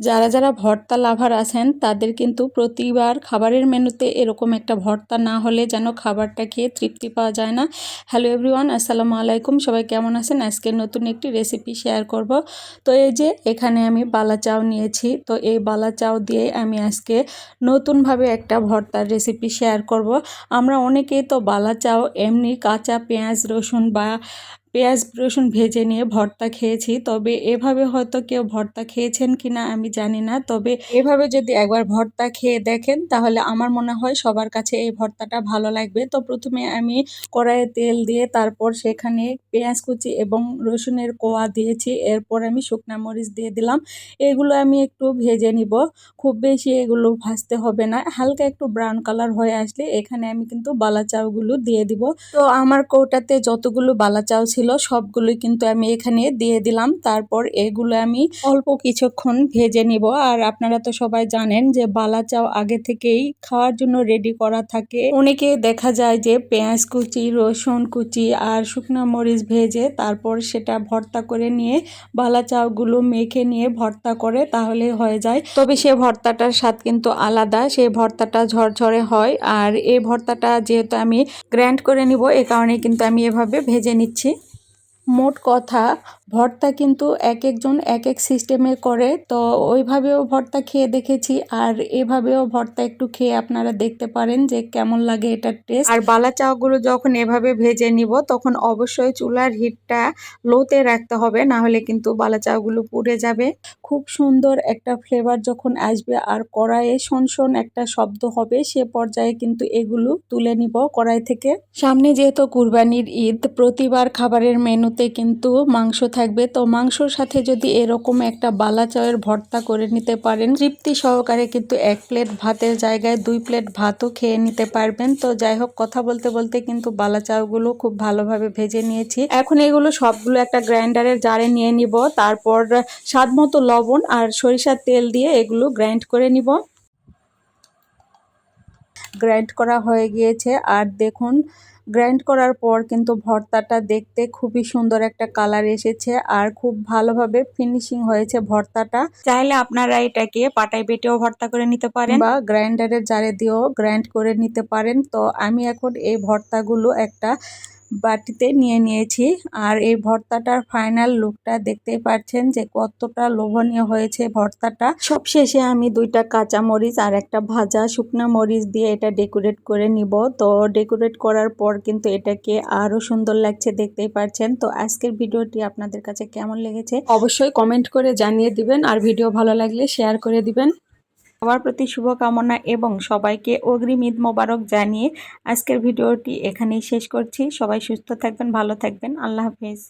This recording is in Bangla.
যারা যারা ভর্তা লাভার আছেন তাদের কিন্তু প্রতিবার খাবারের মেনুতে এরকম একটা ভর্তা না হলে যেন খাবারটা খেয়ে তৃপ্তি পাওয়া যায় না। হ্যালো এভরিওয়ান, আসসালামু আলাইকুম। সবাই কেমন আছেন? আজকে নতুন একটি রেসিপি শেয়ার করব। তো এই যে এখানে আমি বালা চাউ নিয়েছি। তো এই বালা চাউ দিয়ে আমি আজকে নতুনভাবে একটা ভর্তার রেসিপি শেয়ার করব। আমরা অনেকেই তো বালা চাউ এমনি কাঁচা পেঁয়াজ রসুন বা পেঁয়াজ রসুন ভেজে নিয়ে ভর্তা খেয়েছি, তবে এভাবে হয়তো কেউ ভর্তা খেয়েছেন কিনা আমি জানি না। তবে এভাবে যদি একবার ভর্তা খেয়ে দেখেন তাহলে আমার মনে হয় সবার কাছে এই ভর্তাটা ভালো লাগবে। তো প্রথমে আমি কড়াইয়ে তেল দিয়ে তারপর সেখানে পেঁয়াজ কুচি এবং রসুনের কোয়া দিয়েছি। এরপর আমি শুকনা মরিচ দিয়ে দিলাম। এগুলো আমি একটু ভেজে নিব, খুব বেশি এগুলো ভাজতে হবে না। হালকা একটু ব্রাউন কালার হয়ে আসলে এখানে আমি কিন্তু বালা চাউগুলো দিয়ে দিব। তো আমার কৌটাতে যতগুলো বালা চাউ ছিল সবগুলোই কিন্তু আমি এখানে দিয়ে দিলাম। তারপর এগুলো আমি অল্প কিছুক্ষণ ভেজে নিব। আর আপনারা তো সবাই জানেন যে বালা চাউ আগে থেকেই খাওয়ার জন্য রেডি করা থাকে। অনেকে দেখা যায় যে পেঁয়াজ কুচি, রসুন কুচি আর শুকনো মরিচ ভেজে তারপর সেটা ভর্তা করে নিয়ে বালা চাউগুলো মেখে নিয়ে ভর্তা করে, তাহলে হয়ে যায়। তবে সে ভর্তাটার স্বাদ কিন্তু আলাদা, সেই ভর্তাটা ঝরঝরে হয়। আর এই ভর্তাটা যেহেতু আমি গ্রাইন্ড করে নিব, এ কারণে কিন্তু আমি এভাবে ভেজে নিচ্ছি। মোট কথা ভর্তা কিন্তু এক একজন এক এক সিস্টেমে করে, তো ওইভাবেও ভর্তা খেয়ে দেখেছি আর এভাবেও ভর্তা একটু খেয়ে আপনারা দেখতে পারেন যে কেমন লাগে এটার টেস্ট। আর বালা চাউগুলো যখন এভাবে ভেজে নিব তখন অবশ্যই চুলার হিটটা লোতে রাখতে হবে, না হলে কিন্তু বালা চাউগুলো পুড়ে যাবে। খুব সুন্দর একটা ফ্লেভার যখন আসবে আর কড়াইয়ে শন একটা শব্দ হবে, সে পর্যায়ে কিন্তু এগুলো তুলে নিব কড়াই থেকে। সামনে যেহেতু কুরবানির ঈদ, প্রতিবার খাবারের মেনুতে কিন্তু মাংস থাকবে। তো মাংসর সাথে যদি এরকম একটা বালা চাউয়ের ভর্তা করে নিতে পারেন, তৃপ্তি সহকারে কিন্তু 1 প্লেট ভাতের জায়গায় 2 প্লেট ভাতও খেয়ে নিতে পারবেন। তো যাই হোক, কথা বলতে বলতে কিন্তু বালা চাউগুলো খুব ভালোভাবে ভেজে নিয়েছি। এখন এগুলো সবগুলো একটা গ্রাইন্ডারের জারে নিয়ে নিব। তারপর স্বাদ মতো লবণ আর সরিষার তেল দিয়ে এগুলো গ্রাইন্ড করে নিব। গ্রাইন্ড করা হয়ে গিয়েছে আর দেখুন, গ্রাইন্ড করার পর কিন্তু ভর্তাটা দেখতে খুবই সুন্দর একটা কালার এসেছে আর খুব ভালোভাবে ফিনিশিং হয়েছে ভর্তাটা। চাইলে আপনারা এটাকে পাটায় বেটেও ভর্তা করে নিতে পারেন বা গ্রাইন্ডারের জারে দিয়েও গ্রাইন্ড করে নিতে পারেন। তো আমি এখন এই ভর্তাগুলো একটা বাটিতে নিয়ে নিয়েছি আর এই ভর্তাটার ফাইনাল লুকটা দেখতেই পাচ্ছেন যে কতটা লোভনীয় হয়েছে ভর্তাটা। সবশেষে আমি 2টা কাঁচা মরিচ আর একটা ভাজা শুকনা মরিচ দিয়ে এটা ডেকোরেট করে নিব। তো ডেকোরেট করার পর কিন্তু এটাকে আরো সুন্দর লাগছে, দেখতেই পাচ্ছেন। তো আজকের ভিডিওটি আপনাদের কাছে কেমন লেগেছে অবশ্যই কমেন্ট করে জানিয়ে দিবেন আর ভিডিও ভালো লাগলে শেয়ার করে দিবেন। সবার প্রতি শুভকামনা এবং সবাইকে অগ্রিম ঈদ মোবারক জানিয়ে আজকের ভিডিওটি এখানেই শেষ করছি। সবাই সুস্থ থাকবেন, ভালো থাকবেন। আল্লাহ হাফেজ।